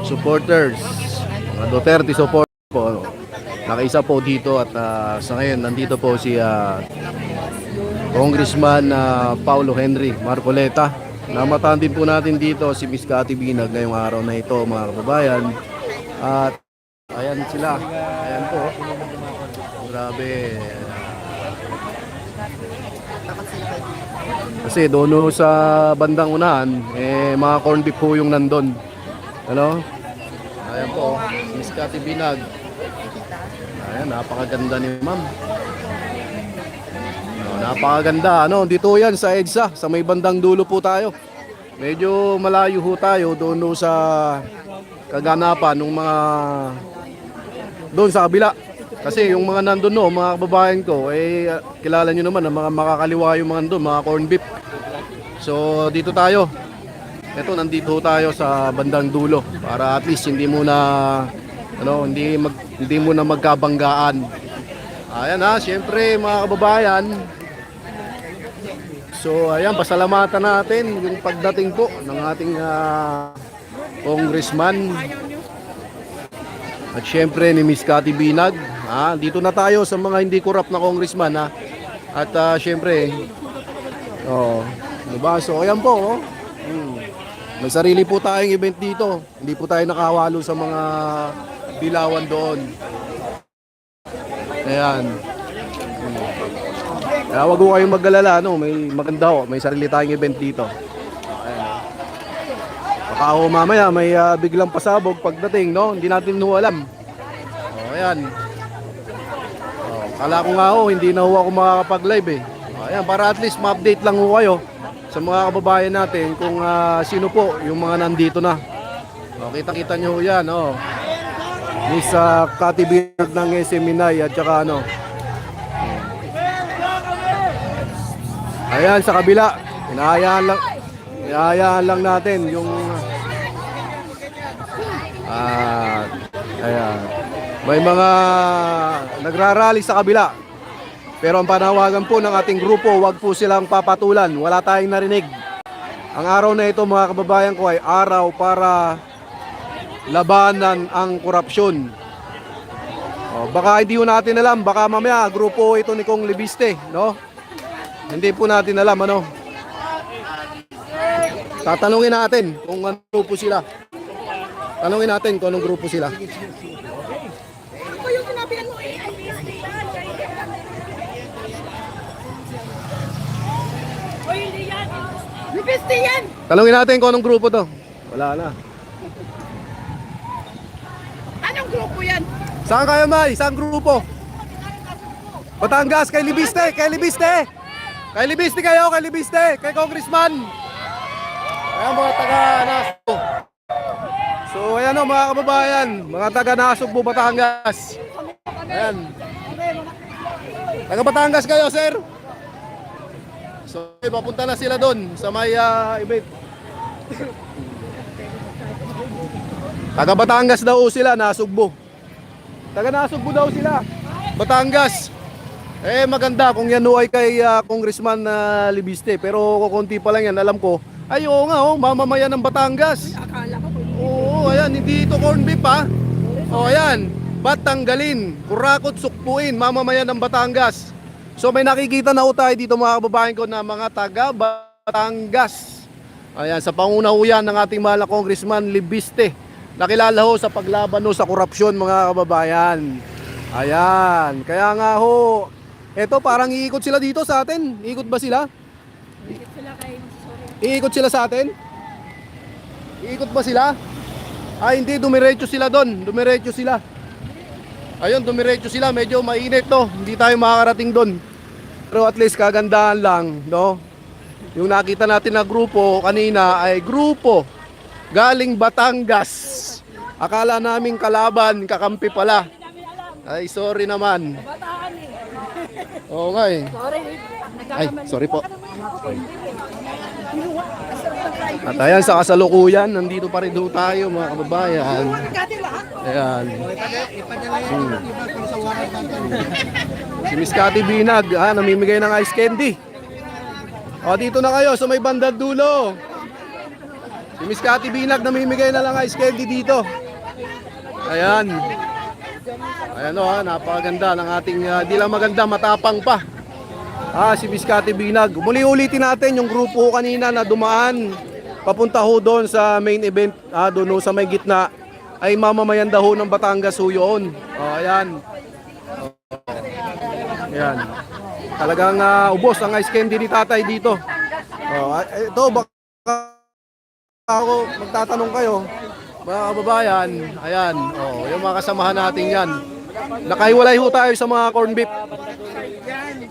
supporters, mga Duterte support po. Nakaisa po dito at sa ngayon nandito po si Congressman Paulo Henry Marcoleta. Namataan din po natin dito si Miss Cathy Binag ngayong araw na ito, mga kababayan. At ayan sila. Ayan po. Grabe. Kasi doon sa bandang unahan, mga corn beef po yung nandun. Ano? Ayan po, Miss Cathy Binag. Ayan, napakaganda ni ma'am. Napakaganda. Dito yan sa EDSA, sa may bandang dulo po tayo. Medyo malayo ho tayo doon sa kaganapan ng mga doon sa kabila. Kasi yung mga nandun mga kababayan ko, kilala nyo naman, mga makakaliwa yung mga nandun, mga corn beef. So dito tayo. Ito, nandito tayo sa bandang dulo para at least hindi muna magkabanggaan. Ayan siyempre mga kababayan. So ayan, pasalamatan natin yung pagdating po ng ating congressman at siyempre ni Miss Cathy Binag. Dito na tayo sa mga hindi corrupt na congressman at siyempre diba? So ayan po may sarili po tayong event dito. Hindi po tayo nakawalo sa mga bilawan doon. Ayan. Kaya wag ko kayong mag-alala, may maganda may sarili tayong event dito. Ayan. Baka mamaya may biglang pasabog pagdating, hindi natin alam. Ayan. Kala ko nga hindi na ako makakapag-live Ayan, para at least ma-update lang kayo sa mga kababayan natin kung sino po yung mga nandito na. Kita-kita nyo yan, Miss Cathy Binag ng SMNI at saka ayan sa kabila, inahayaan lang natin yung ayan, may mga nagrarally sa kabila. Pero ang panawagan po ng ating grupo, wag po silang papatulan. Wala tayong narinig. Ang araw na ito mga kababayan ko ay araw para labanan ang korupsyon. Baka hindi po natin alam, baka mamaya grupo ito ni Kong Libiste, Hindi po natin alam, Tatanungin natin kung anong grupo sila. Tanungin natin kung anong grupo sila. Talungin natin kung anong grupo to. Wala na. Anong grupo yan? Saan kayo, May? Saan grupo? Batangas, kay Libiste, kay Libiste. Kay Libiste kayo, kay Libiste, kay Congressman. Ayan mga taga-Nasugbo. So ayan mga kababayan, mga taga-Nasugbo, Batangas. Ayan. Taga-Batangas kayo, sir. So, papunta na sila doon sa may event. Taga Batangas daw sila, Nasugbo. Taga Nasugbo daw sila, Batangas. Maganda kung yan ay kay Congressman Libiste. Pero kukunti pa lang yan, alam ko. Ay oo nga, mamamayan ng Batangas. Oo, ayan, hindi ito corn beef ayan, Batanggalin, kurakot sukpuin, mamamayan ng Batangas. So may nakikita na tayo dito mga kababayan ko na mga taga Batangas. Ayan, sa panguna yan ng ating mahal na Congressman Libiste. Nakilala sa paglaban sa korupsyon mga kababayan. Ayan, kaya nga eto parang iikot sila dito sa atin. Iikot ba sila? Iikot sila sa atin? Iikot ba sila? Hindi, dumiretso sila doon. Dumiretso sila. Ayun, dumiretso sila. Medyo mainit hindi tayo makakarating doon. Pero at least kagandahan lang, Yung nakita natin na grupo kanina ay grupo galing Batangas. Akala namin kalaban, kakampi pala. Ay, sorry naman. Oo nga Ay, sorry po. At ayan, sa kasalukuyan, nandito pa rin tayo mga kababayan. Ayan. Si Miss Cathy Binag, namimigay ng ice candy. Dito na kayo sa may bandang dulo. Si Miss Cathy Binag namimigay na lang ice candy dito. Ayan. Ayan o, napakaganda ng ating, di lang maganda, matapang pa. Si Miss Cathy Binag. Muli-ulitin natin yung grupo kanina na dumaan. Papunta ho doon sa main event, doon sa may gitna. Ay mamamayan daw ng Batangas ho yun. Ayan. Ayan. Talagang ubos ang ice candy ni tatay dito. Ito, baka ako magtatanong kayo, mga kababayan. Ayan, yung mga kasamahan natin yan. Nakahiwalay ho tayo sa mga corn beef.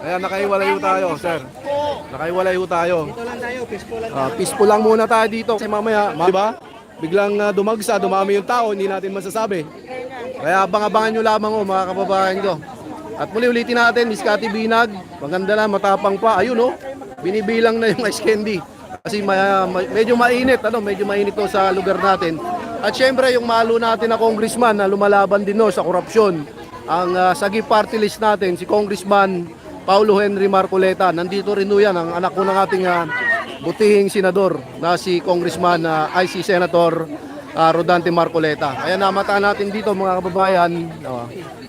Ayan, nakahiwalay ho tayo, sir. Nakahiwalay ho tayo. Peaceful lang muna tayo dito. Kasi mamaya, diba? Biglang dumagsa, dumami yung tao, hindi natin masasabi. Kaya abang-abangan nyo lamang ho, mga kababayan ko. At muli ulitin natin, Miss Cathy Binag. Maganda na, matapang pa. Ayun binibilang na yung ice candy. Kasi medyo mainit, medyo mainit to sa lugar natin. At syempre, yung malo natin na congressman na lumalaban din sa korupsyon. Ang sagip party list natin, si Congressman Paulo Henry Marcoleta. Nandito rin yan, ang anak ko ng ating butihing senador na si Congressman IC Senator Rodante Marcoleta. Ayan, namata natin dito mga kababayan.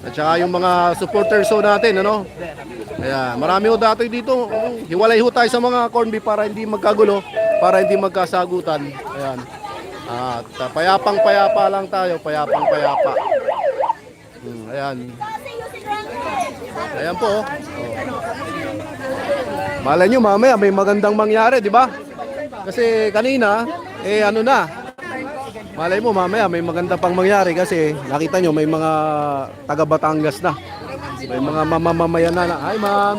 At saka yung mga supporters natin, Ayan, marami ho dati dito. Hiwalay ho tayo sa mga corn beef para hindi magkagulo, para hindi magkasagutan. Ayan. At payapang-payapa lang tayo, payapang-payapa. Ayan. Ayan po. Malay nyo mamaya may magandang mangyari, di ba? Kasi kanina, malay mo mamaya may maganda pang mangyari kasi nakita nyo may mga taga Batangas na. May mga mamamayan na. Hi ma'am.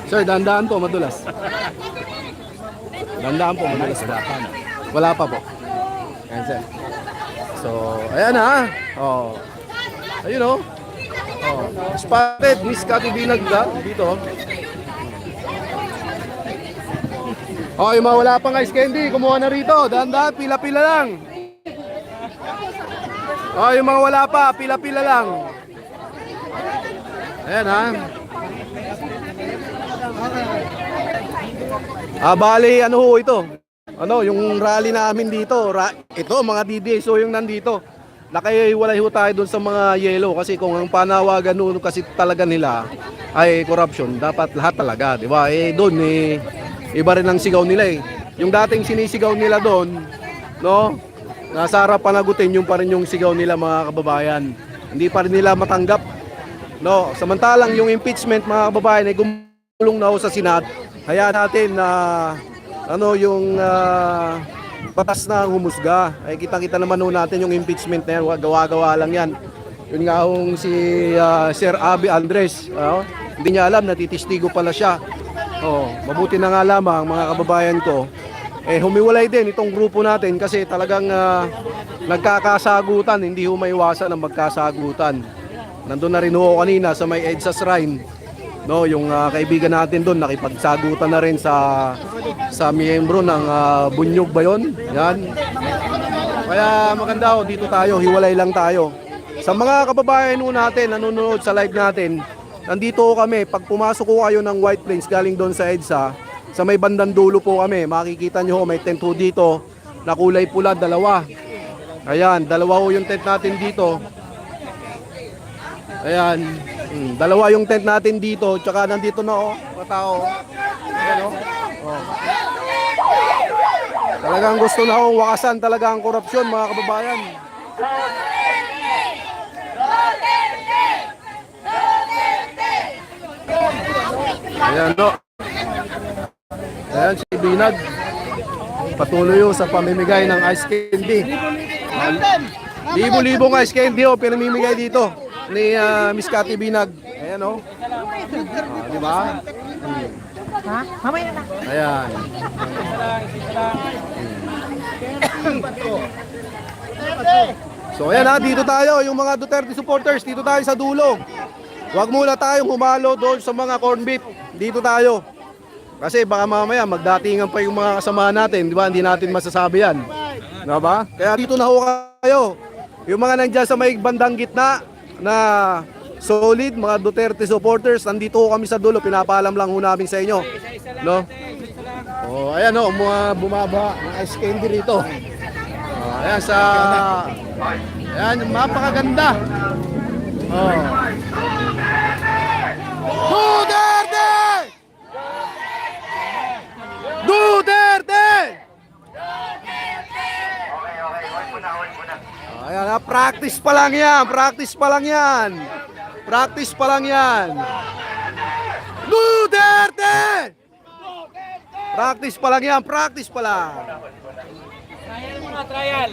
Sir, dandaan po, madulas. Dandaan po, madulas. Wala pa po. Ayan sir. So, ayan ayun spotted Miss Cathy Binag dito. Yung mga wala pang ice candy, kumuha na rito. Dahan-dahan, pila-pila lang. Yung mga wala pa, pila-pila lang. Ayan bali, ito? Yung rally namin dito. Ito, mga DDA, so yung nandito. Nakahiwalay ho tayo dun sa mga yellow kasi kung ang panawagan nun kasi talaga nila ay corruption, dapat lahat talaga, di ba? Doon iba rin ang sigaw nila Yung dating sinisigaw nila doon, nasa harap panagutin yung pa rin yung sigaw nila mga kababayan. Hindi pa rin nila matanggap. Samantalang yung impeachment mga kababayan ay gumulong na ho sa Senado. Hayaan natin na yung batas na humusga. Ay kitang-kita naman ho natin yung impeachment na yan. Gawa-gawa lang yan. Yun nga hong si Sir Abby Andres. Hindi niya alam, natitistigo pala siya. Mabuti na nga lamang mga kababayan ko. Humiwalay din itong grupo natin kasi talagang nagkakasagutan. Hindi ho maiwasan ang magkasagutan. Nandun na rin ho kanina sa may EDSA Shrine. Yung kaibigan natin doon nakipagsagutan na rin sa miyembro ng Bunyog ba yun? Yan. Kaya maganda dito tayo, hiwalay lang tayo. Sa mga kababayan natin nanonood sa live natin, nandito kami. Pag pumasok ko kayo ng White Plains galing doon sa EDSA, sa may bandang dulo po kami, makikita nyo may tent dito na kulay pula, dalawa. Ayan, dalawa yung tent natin dito. Ayan. Dalawa yung tent natin dito, tsaka nandito na mga tao. Ayan Talagang gusto na wakasan talaga ang korupsyon mga kababayan. Ayan Ayan si Binag. Patuloy sa pamimigay ng ice candy. Libo-libong ice candy pinamimigay dito ni Miss Cathy Binag. Ayan di ba? Mamaya na. Ayan. So ayan dito tayo yung mga Duterte supporters, dito tayo sa dulo. Huwag muna tayong humalo doon sa mga corn beef. Dito tayo. Kasi baka mamaya magdatingan pa yung mga kasamahan natin, di ba? Hindi natin masasabi yan. Diba? Kaya dito na ho kayo. Yung mga nandiyan sa may bandang gitna na solid, mga Duterte supporters. Nandito ho kami sa dulo, pinapaalam lang ho namin sa inyo. No? Oh, ayan ho, mga bumaba ng ice candy rito. Oh, ayan sa... Ayan, mapakaganda. Oh. Duterte! Duterte! Ayan, practice pa lang yan, practice pa lang yan. Practice pa lang yan. Duterte! Practice pa lang yan, practice pa lang. Trial mga trial.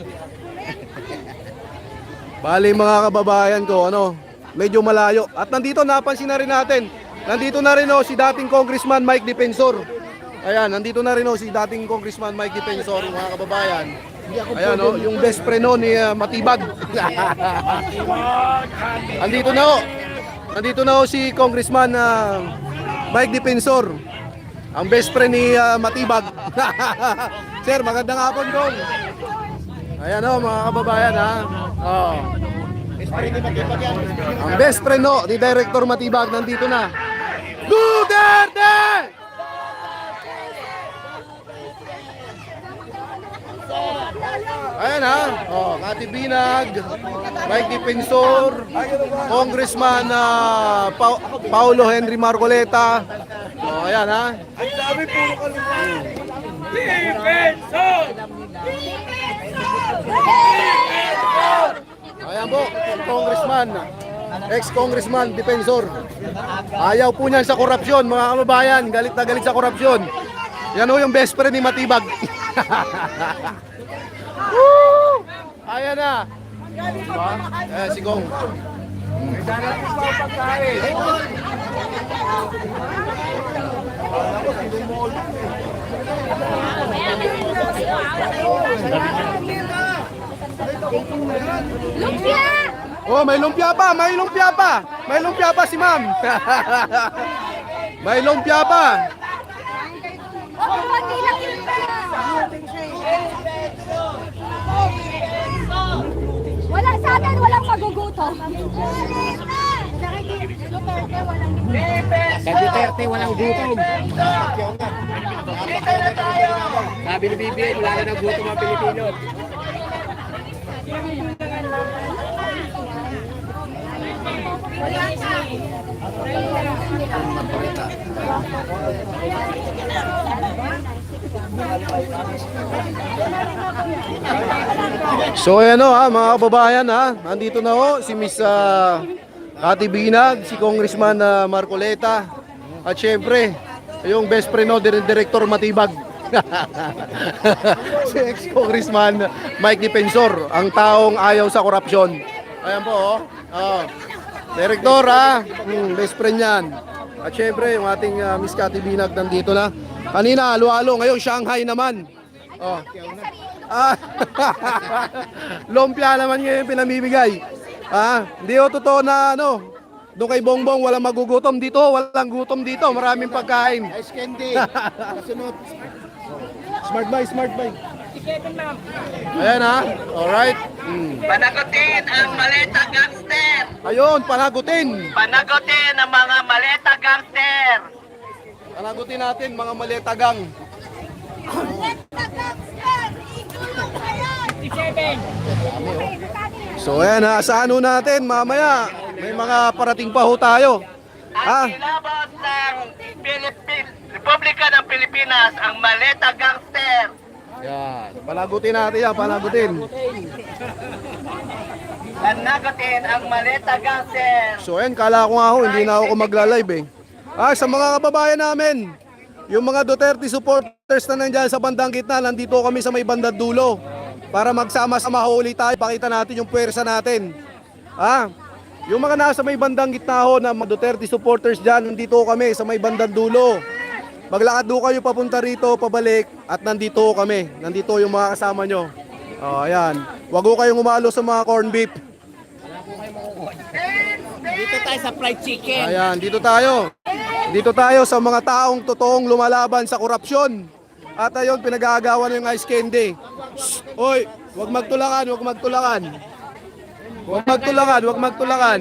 Bali mga kababayan ko, ano, medyo malayo. At nandito, napansin na rin natin, nandito na rin si dating Congressman Mike Defensor. Ayan, nandito na rin si dating Congressman Mike Defensor, mga kababayan. Ayan yung best friend ni Matibag. Andito na ho. Nandito na ho si Congressman Mike Defensor. Ang best friend ni Matibag. Sir, magandang hapon, Kong. Ayan ho, mga kababayan, ha. Oh. Ang best friend ni Director Matibag nandito na. Duterte! Ayan ha, Kati Binag, Mike Defensor, Congressman Paulo Henry Marcoleta. Ayan ha. Ang dami puro kalimang. Defensor! Ayan po, Congressman, ex-Congressman Defensor. Ayaw po niyan sa korupsyon, mga kababayan, galit na galit sa korupsyon. Yan ho yung best friend ni Matibag. Woo! Ayan na. Diba? Ayan si Gong. Lumpia! Oh, may lumpia pa, may lumpia pa. May lumpia pa si Ma'am. May lumpia pa. Oh, konti lang yun pa. Wala sa atin, walang magugutom. Sa Duterte walang gutom. Sabi ni BBM, wala na gutom ang Pilipino. So ayan mga kababayan nandito na si Miss Kati Binag, si Congressman Marcoleta, at syempre yung best friend Director Matibag. Si ex-Congressman Mike Defensor, ang taong ayaw sa korupsyon. Ayan po Director best friend yan. At syempre yung ating Miss Kati Binag nandito na. Kanina halo-halo, ngayon Shanghai naman. Lumpia naman ngayon pinamimigay. Hindi totoo na doon kay Bongbong walang magugutom dito, walang gutom dito, maraming pagkain. Ice candy. Sunod. Smart buy. Ayan alright. Panagutin ang maleta gangster! Ayun, panagutin. Panagutin ang mga maleta gangster! Panagutin natin mga maletagang. So ayan saan natin mamaya. May mga parating pa ho tayo. Ang kilabot ng Republika ng Pilipinas, ang maleta gangster! Yan, panagutin natin yan, panagutin. Panagutin ang maleta gangster! So ayan, kala ko nga hindi na ako magla-live sa mga kababayan namin, yung mga Duterte supporters na nandyan sa bandang gitna, nandito kami sa may bandang dulo para magsama-sama huli tayo, pakita natin yung puwersa natin. Yung mga nasa may bandang gitna na mga Duterte supporters dyan, nandito kami sa may bandang dulo. Maglakad do kayo papunta rito, pabalik, at nandito kami. Nandito yung mga kasama nyo. Ayan. Wag ko kayong umalo sa mga corn beef. Dito tayo sa fried chicken. Ayan, dito tayo. Dito tayo sa mga taong totoong lumalaban sa korupsyon. At ayun, pinag-aagawan yung ice candy. Shh! Oy, wag magtulakan, wag magtulakan. Wag magtulakan, wag magtulakan.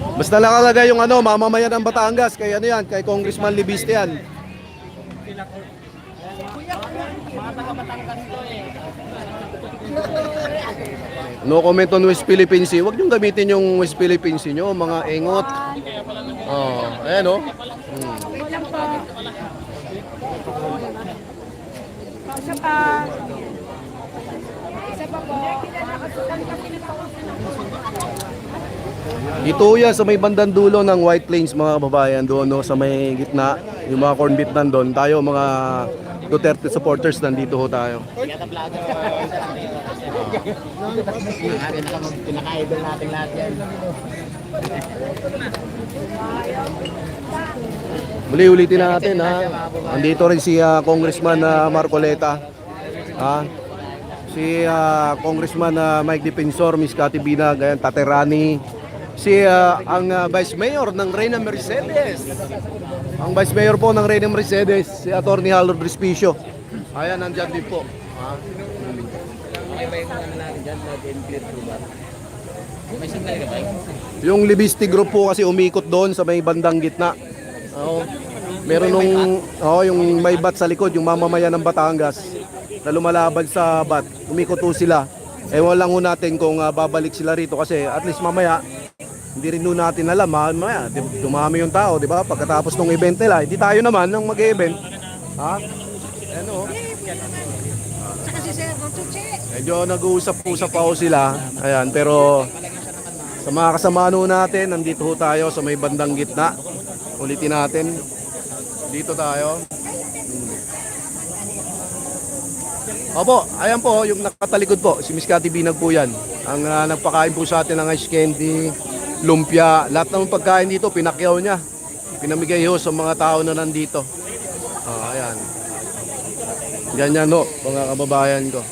Basta nakalagay yung ano, mamamayan ng Batangas, kay ano yan, kay Congressman Libiste yan. No comment on West Philippine Sea. Huwag niyong gamitin yung West Philippine Sea nyo, mga engot. Oh, ayan o. Isa pa. Isa pa po. Dito yan sa may bandang dulo ng White Plains, mga kababayan, doon no, sa may gitna, yung mga corn beef nandun. Tayo mga Duterte supporters, nandito ho tayo. Pinaka-idol natin lahat yan. Muli ulitin natin ha. Nandito rin si Congressman Marcoleta. Ha? Si Congressman Mike Defensor, Miss Cathy Binag, ayan, Taterani. Si ang Vice Mayor ng Reyna Mercedes. Ang Vice Mayor po ng Reyna Mercedes, si Atty. Harold Respicio. Ayan, nandyan din po. Ha? Yung Libiste Group po kasi umikot doon sa may bandang gitna. Oo. Meron yung may bat sa likod, yung mamamayan ng Batangas na lumalaban sa bat. Umikot po sila. Ewan lang ho natin kung babalik sila rito kasi at least mamaya hindi rin doon natin alam, mamaya dumami yung tao, di ba? Pagkatapos ng event nila, hindi tayo naman ng mag-event. Ha? Ano? Medyo nag-uusap-usap pa ho sila. Ayan, pero sa mga kasama natin, nandito ho tayo sa may bandang gitna. Ulitin natin. Dito tayo. Opo, ayan po, yung nakatalikod po, si Miss Cathy Binag po yan. Ang nagpakain po sa atin ng ice candy, lumpia, lahat ng pagkain dito, pinakyaw niya. Pinamigay ho sa mga tao na nandito. Ayan. Ganyan no, mga kababayan ko.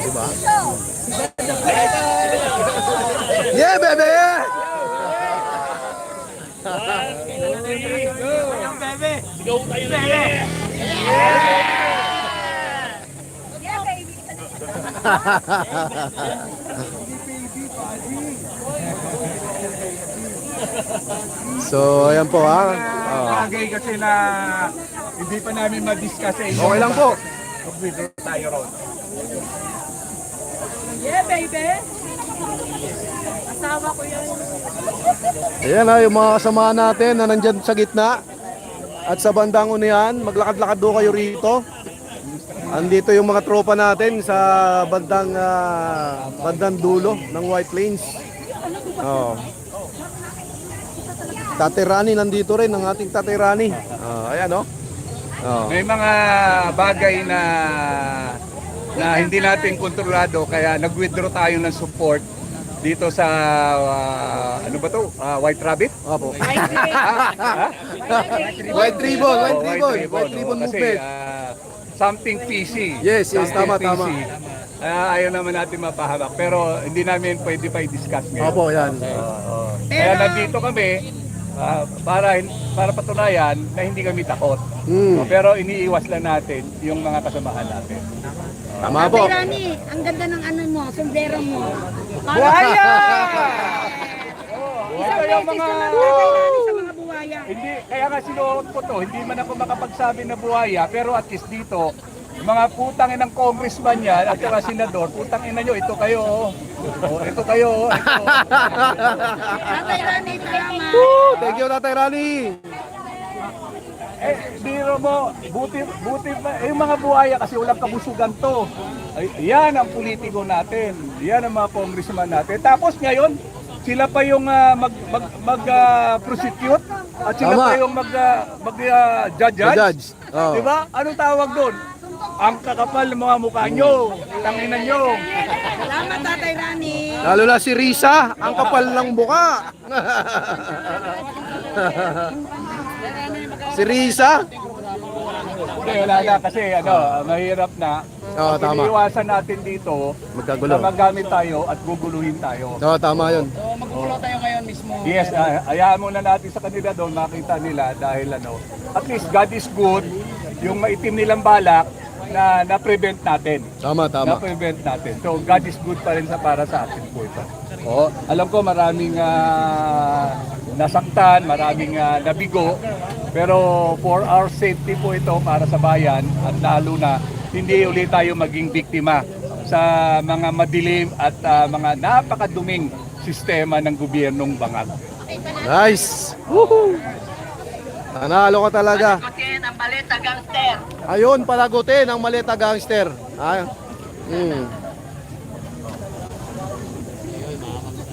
Diba? Yeah, baby! So, ayan po ha. Bagay kasi na hindi pa namin ma-discuss eh. Okay lang po. Mag-withdraw tayo ron. Yeah, baby. Asawa ko yan. Ayan ha, yung mga kasama natin na nandyan sa gitna. At sa bandang unihan, maglakad-lakad do kayo rito. Andito yung mga tropa natin sa bandang dulo ng White Plains. Oh. Taterani nandito rin, ang ating Taterani. Ayan oh. May mga bagay na hindi natin kontrolado kaya nag-withdraw tayo ng support dito sa ano ba to? White Rabbit? Opo. White Ribbon. White Ribbon Kasi movement. something PC. Yes, tama. Ayaw naman natin mapahamak pero hindi namin pwede pa i-discuss ngayon. Opo, yan. Kaya nandito kami para patunayan na hindi kami takot. Pero iniiwas lang natin yung mga kasamahan natin. Tama po. Rani, ang ganda ng ano mo, sombrero mo. Buhaya! Isang yung beses mga... naman Tatay Rani sa mga buhaya. Hindi, kaya nga sinuot ko to, hindi man ako makapagsabi na buhaya, pero at least dito, mga putang inang congressman yan at saka senador, putang ina nyo, ito kayo. Ito kayo. Ito. Tatay Rani, salamat. Thank you, Tatay Rani. Biro mo, buti yung mga buhaya kasi walang kabusugan to. Yan ang politiko natin. Yan ang mga congressman natin. Tapos ngayon, sila pa yung mag-prosecute at sila Tama. pa yung mag-judge. Oh. Diba? Anong tawag doon? Ang kakapal ng mga mukha nyo. Tanginan nyo. Salamat, Tatay Rani. Lalo na si Risa, ang kapal ng buka. Si Risa? Hindi, wala na kasi mahirap na. Oo, tama. Iniiwasan natin dito Magkagulo. na magamit tayo at guguluhin tayo. Oo, tama yun. Magkukulo tayo ngayon mismo. Yes, hayaan muna natin sa kanila doon, makita nila dahil at least God is good, yung maitim nilang balak na prevent natin. Tama, tama. Na-prevent natin. So God is good pa rin para sa atin po ito. Oo, alam ko maraming nasaktan, maraming nabigo, pero for our safety po ito para sa bayan at lalo na hindi ulit tayo maging biktima sa mga madilim at mga napakaduming sistema ng gobyernong bangag. Nice! Woohoo! Nanalo ka talaga. Panagutin ang maleta gangster. Ayun, palagutin ang maleta gangster. Ay.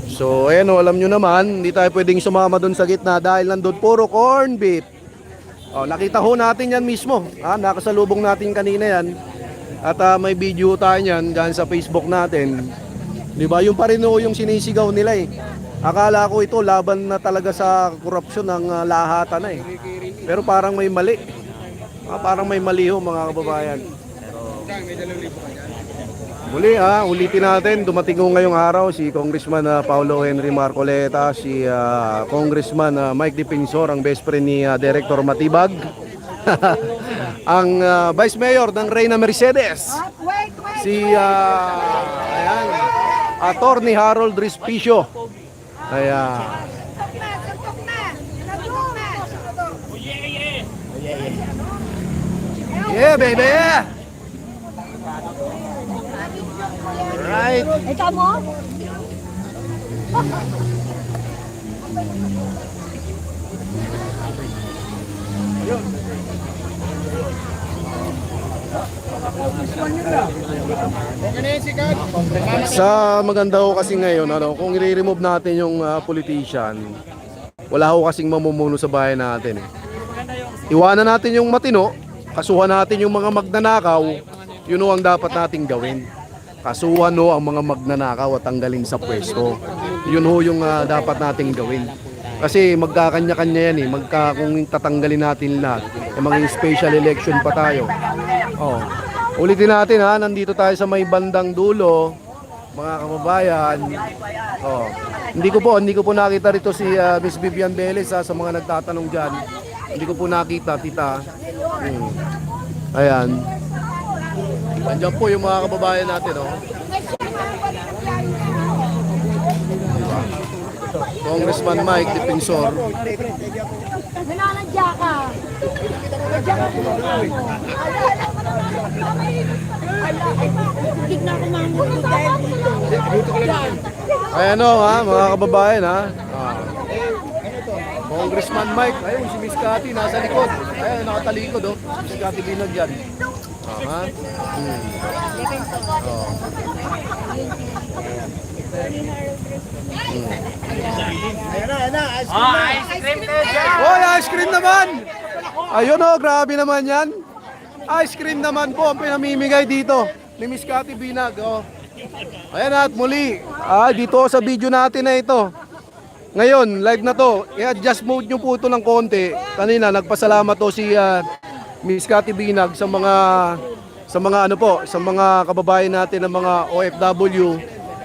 So, ayan o, alam nyo naman, hindi tayo pwedeng sumama doon sa gitna dahil nandun puro corn beef. Oh, nakita ho natin yan mismo. Nakasalubong natin kanina yan. At may video tayo yan dyan sa Facebook natin. Di ba? Yung pa rin ho yung sinisigaw nila eh. Akala ko ito laban na talaga sa korupsyon ng lahatan na eh. Pero parang may mali. Parang may mali ho mga kababayan. Muli ulitin natin, dumating ko ngayong araw si Congressman Paulo Henry Marcoleta, si Congressman Mike Defensor, ang best friend ni Director Matibag, ang Vice Mayor ng Reyna Mercedes, si Attorney Harold Respicio. Ayan. Yeah, baby! Right. Ikaw mo? Sa maganda ho kasi ngayon, kung i-remove natin yung politician, wala ho kasing mamumuno sa bayan natin. Iwanan natin yung matino, kasuhan natin yung mga magnanakaw, yun ho ang dapat nating gawin. Kasuhan ho ang mga magnanakaw at tanggalin sa pwesto. Yun ho yung dapat nating gawin. Kasi magkakanya-kanya yan kung tatanggalin natin lahat, maging special election pa tayo. Ulitin natin nandito tayo sa may bandang dulo, mga kababayan. Hindi ko po nakita rito si Miss Vivian Velez sa mga nagtatanong diyan. Hindi ko po nakita, tita. Ayan. Andiyan po yung mga kababayan natin, Congressman Mike Defensor. Nananadya ka. Nananadya ka. Tignan ko mga mundo dahil dito. Ayan mga kababayan Congressman Mike, ayun si Miss Cathy nasa likod. Ayun nakatalikod si Miss Cathy Binag yan. Ice cream teacher! Hoy, ice cream naman! Ayun grabe naman yan. Ice cream naman po ang pinamimigay dito ni Miss Cathy Binag. Ayan at muli, dito sa video natin na ito. Ngayon, live na to. I-adjust mode nyo po ito ng konti. Kanina, nagpasalamat to si Miss Cathy Binag sa mga kababayan natin ng mga OFW.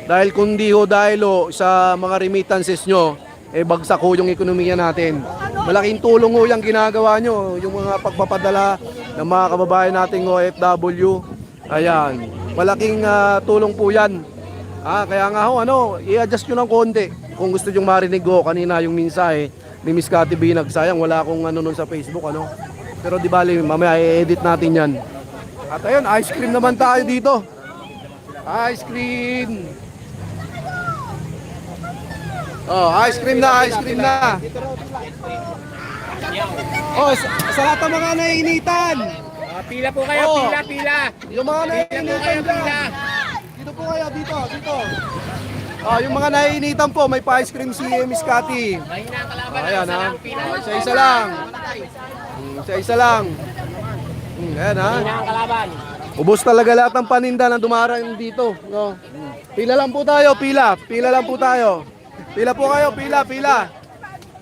Dahil kundi dahil sa mga remittances nyo, bagsak yung ekonomiya natin. Malaking tulong yung ginagawa nyo, yung mga pagpapadala ng mga kababayan nating OFW. Ayan, malaking tulong po yan. Kaya nga i-adjust nyo ng konti. Kung gusto nyo marinig kanina yung mensahe ni Miss Cathy Binag. Sayang wala akong nun sa Facebook Pero di bali, mamaya i-edit natin yan. At ayun, ice cream naman tayo dito. Ice cream. Ice cream na. Sa lahat ng mga naiinitan. Pila po kayo, Oh. pila. Yung mga naiinitan dyan. Dito po kayo, dito. Yung mga naiinitan po, may pa-ice cream si Miss Cathy. Mahina ang kalaban. Ayan isa lang. Isa lang. Ayan Mahina ang kalaban. Ubos talaga lahat ng paninda na dumarang dito. Pila lang po tayo, pila. Pila lang po tayo. Pila po kayo, pila.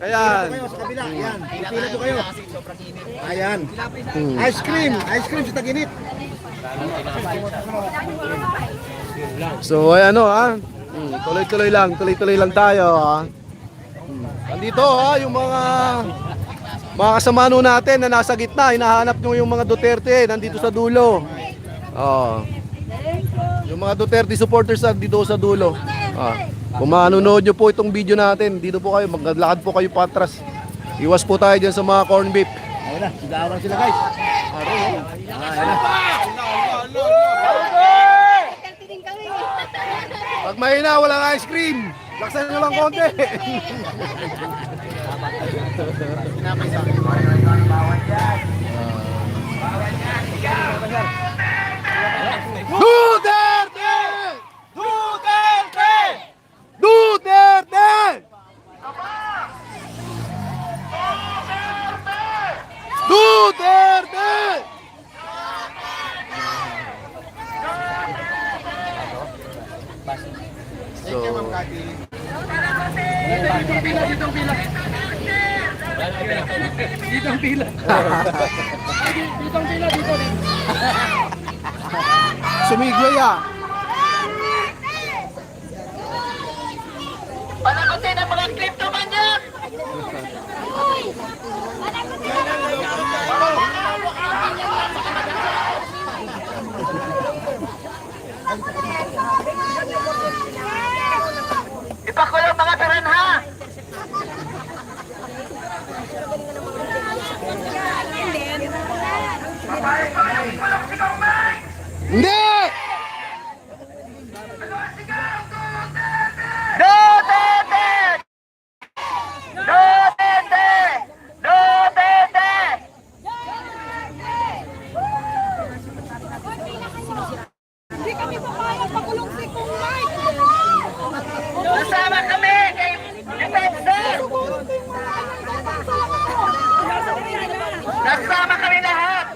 Ayan. Sa kabila, yan. Pipila po kayo. Ayan. Ice cream sa taginit. So ay ano tuloy-tuloy lang tayo ha. Andito ha yung mga kasama natin na nasa gitna, hinahanap nyo yung mga Duterte nandito sa dulo. Yung mga Duterte supporters dito sa dulo. Kung manonood nyo po itong video natin, dito po kayo, maglakad po kayo patras. Iwas po tayo dyan sa mga corn beef. Ayun na, sigawan sila guys. Ayun na. Pag mahina, walang ice cream. Laksan nyo lang konti. Duterte! Duterte! Duterte! Duterte! Sumigway Panagutin ang mga kleptomanyak! Ipakulong mga piranha! Hindi! Duterte! Duterte! Duterte! Hindi kami papayag pakulong si Kung Mike. Kasama kami kay Depensa! Kasama kami lahat!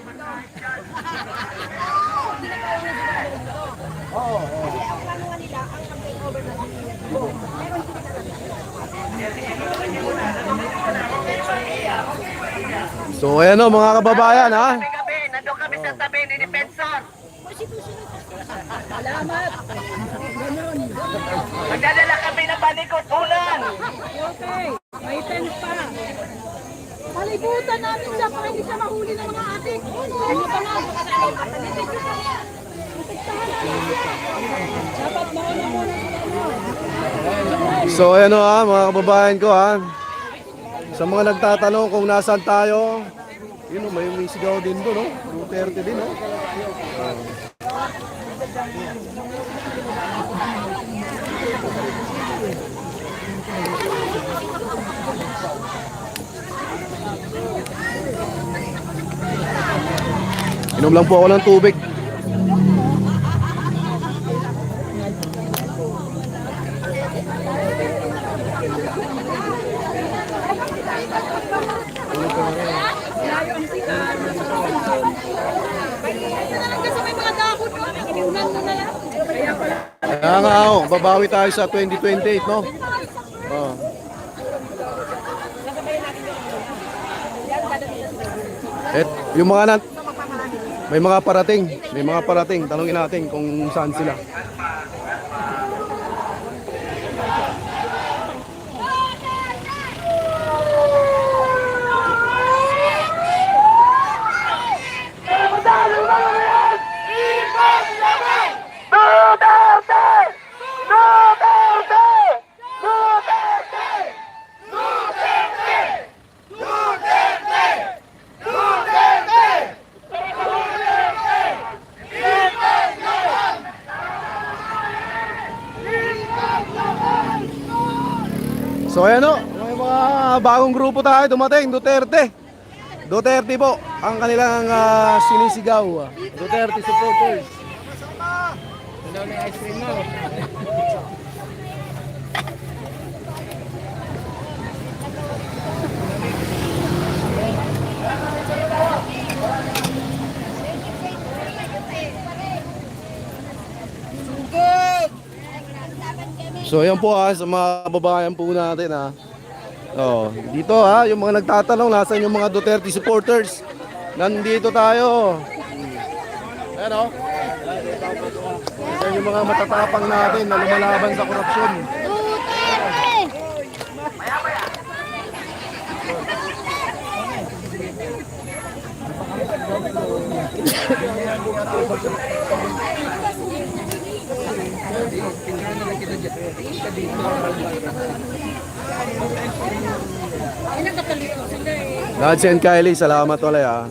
So ayan o mga kababayan ha. Gabi, nandun kami sa tabi ni Defensor. Salamat. Ganun. Magdadala kami ng panikot ulan. Okay. May tent pa. Palibutan natin siya para hindi siya mahuli ng mga adik. Ano ba nga? Dapat mauna muna sila. So ayan o ha mga kababayan ko ha. Sa mga nagtatanong kung nasaan tayo, yun o, may sigaw din doon, no? Duterte din, no? Inom lang po ako ng tubig. Kasi may mga dahon doon. Inunan mo na lang. Kaya pala. Kaya nga ako, babawi tayo sa 2028, no? Oh. Yung mga may mga parating, tanungin natin kung saan sila. Duterte! Duterte! Duterte! Duterte! Duterte! Duterte! So ayan o, may mga bagong grupo tayo dumating, Duterte. Duterte po, ang kanilang sinisigaw. Duterte supporters. So ayan po sa mga kababayan po natin Oh, dito yung mga nagtatanong nasaan yung mga Duterte supporters. Nandito tayo. Ayan Yan o. Yan yung mga matatapang natin na lumalaban sa korupsyon. Lads and Kylie, salamat ulit ah.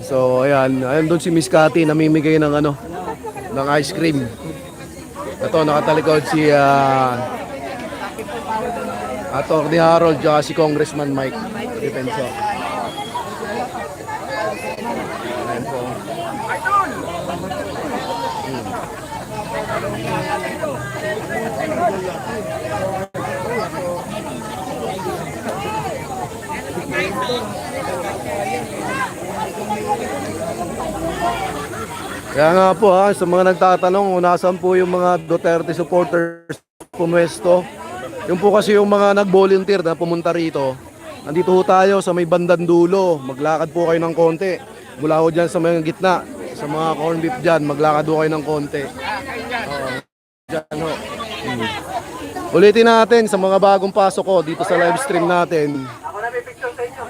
So ayan, ayan doon si Miss Cathy namimigay ng ano, ng ice cream. Ito nakatalikod si Atty. Harold at si Congressman Mike Defensor. Ayan po. Kaya nga po ha, sa mga nagtatanong kung nasaan po yung mga Duterte supporters pumwesto. Yung po kasi yung mga nag-volunteer na pumunta rito. Nandito ho tayo sa may bandang dulo. Maglakad po kayo ng konti. Mula ho dyan sa mga gitna. Sa mga corn beef dyan, maglakad ho kayo ng konti. Dyan ho. Ulitin natin sa mga bagong pasok ko dito sa live stream natin. Ako na may picture sa inyo.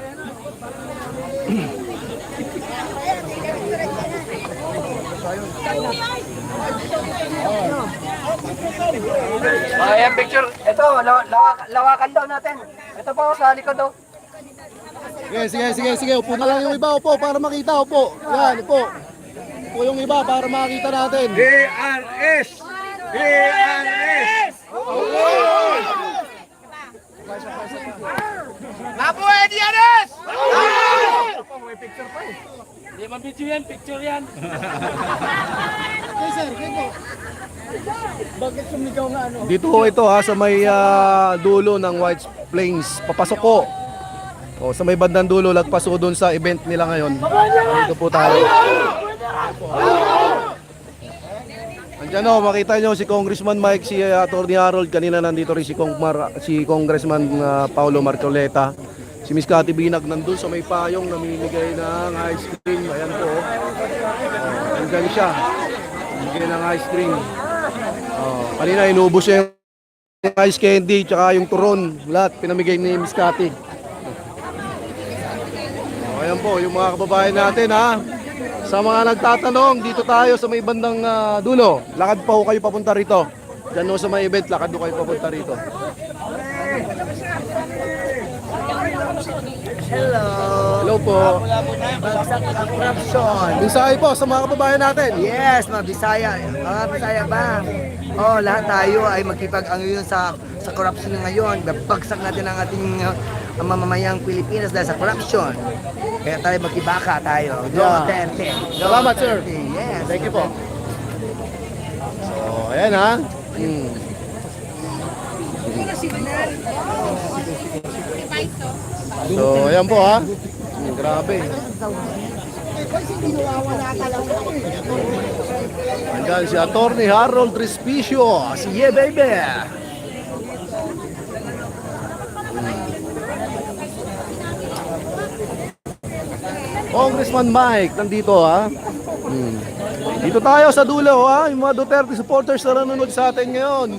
Ayan, picture. Ito, lawakan daw natin. Ito po sa likod daw. Sige. Upo na lang yung iba. Upo para makita. Upo. Yan, upo. Upo yung iba para makita natin. DRS! DRS! Mabuhay DRS! Hindi man video yan, picture yan. Dito ho ito ha, sa may dulo ng White Plains. Papasok ko. O, sa may bandang dulo, lagpas ko doon sa event nila ngayon. Dito po tayo. Andiyan o, makita nyo si Congressman Mike, si Atty. Harold. Kanina nandito rin si Congressman Paulo Marcoleta. Si Miss Cathy Binag nandun sa may payong namimigay ng ice cream. Ayan po. Andiyan siya. Namimigay ng ice cream. Kanina inubos siya yung ice candy tsaka yung turon. Lahat pinamigay ni Miss Cathy. Ayan po, yung mga kababayan natin ha. Sa mga nagtatanong, dito tayo sa may bandang dulo. Lakad pa ho kayo papunta rito. Diyan ho sa may event, lakad ho kayo papunta rito. Hello po. Bagsak ang corruption. Mensahe po sa mga kababayan natin. Yes, mga Bisaya. Mga Bisaya ba? Oh, lahat tayo ay magkipag-angyon sa corruption ngayon. Bagsak natin ang ating mamamayang Pilipinas dahil sa corruption. Kaya tayo magkibaka tayo. Duterte. Salamat, sir. Yes. Thank you po. So, ayan ha. So, ayan po ha. Grabe. Andyan si Atty. Harold Respicio. Si Yeah Baby. Congressman Mike, nandito ha. Dito tayo sa dulo ha. Yung mga Duterte supporters na nanonood sa atin ngayon.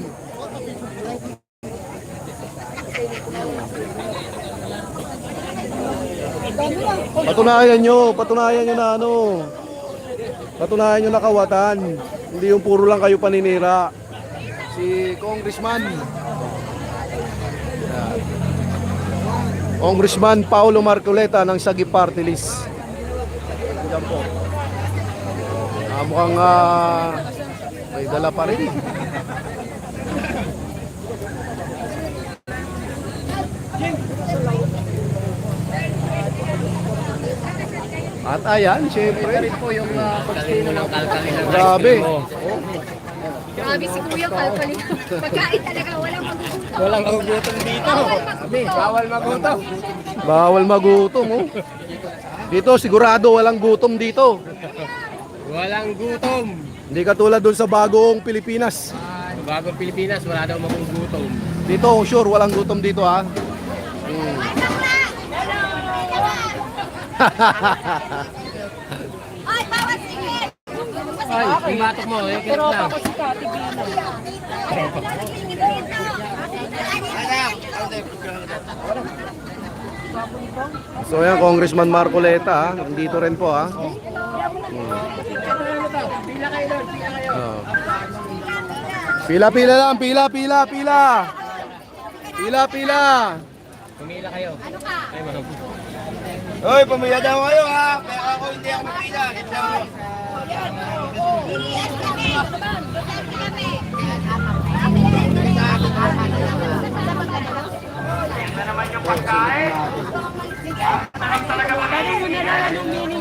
Patunayan nyo na ano. Patunayan nyo na kawatan. Hindi yung puro lang kayo paninira. Si Congressman. Congressman Paulo Marcoleta ng Sagi Party List. Diyan po. Mukhang may dala pa rin. At ayan, syempre. Po yung pagkain mo ng kalkalin. Grabe. Grabe si Kuya Kalkalin. Pagkain talaga, walang magugutom. Walang magugutom dito. Bawal magutom. Bawal magutom, oh. Dito sigurado walang gutom dito. Walang gutom. Hindi katulad doon sa bagong Pilipinas. Bagong Pilipinas, wala daw magugutom. Dito, sure walang gutom dito ha. Ay, bawat singit! Yung batok mo, eh. Pero ako si Kati Bino. So yan, Congressman Marcoleta, nandito rin po ha. Oh. Pila-pila lang, pila. Pila. Pumila kayo. Hoy, pumila daw kayo ha. Kaya ako hindi ako mapila.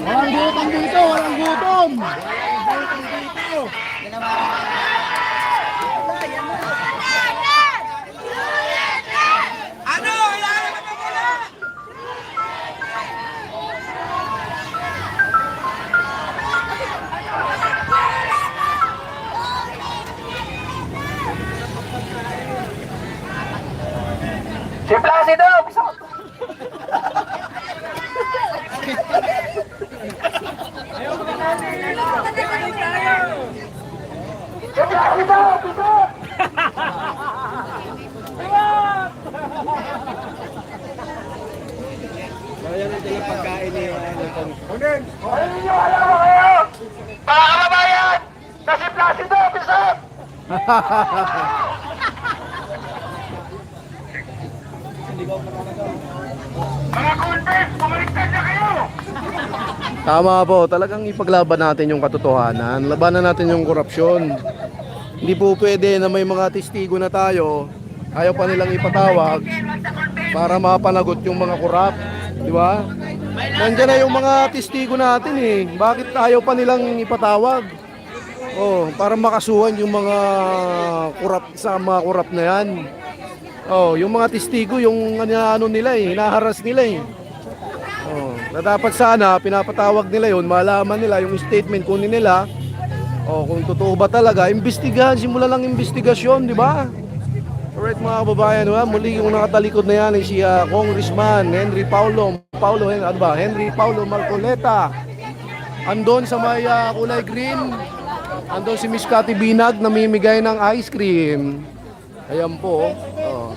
Walang gutom dito, walang gutom. Si Placido, piso. Mga kababayan, na si Placido, piso. Mga content, bumaliktad na kayo! Tama po, talagang ipaglaban natin yung katotohanan. Labanan natin yung korupsyon. Hindi po pwede na may mga testigo na tayo, ayaw pa nilang ipatawag para mapanagot yung mga korap. Di ba? Nandiyan na yung mga testigo natin eh. Bakit ayaw pa nilang ipatawag? Oh, para makasuhan yung mga korap sa mga korap na yan. Oh, yung mga testigo, yung ano nila eh, hinaharas nila eh. Oh, na dapat sana pinapatawag nila yun, malaman nila yung statement kunin nila. Oh, kung totoo ba talaga, imbestigahan, simulan lang investigasyon, di ba? Alright mga kababayan, muli yung nakatalikod na yan ay si Congressman Henry Paulo Marcoleta. Andon sa may kulay green, andon si Miss Cathy Binag namimigay ng ice cream. Ayan po. Oh.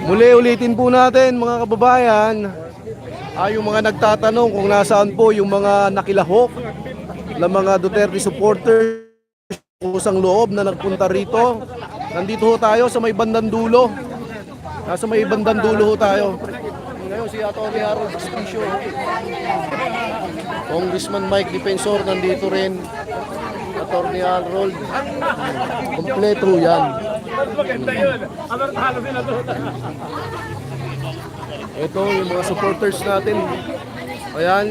Muli ulitin po natin mga kababayan, yung mga nagtatanong kung nasaan po yung mga nakilahok na mga Duterte supporters kusang loob na nagpunta rito. Nandito ho tayo sa may bandang dulo. Nasa may bandang dulo ho tayo. Ngayon si Atty. Harold Justicio, Congressman Mike Defensor nandito rin, Atty. Harold, kompleto yan. Ito yung mga supporters natin. Ayan.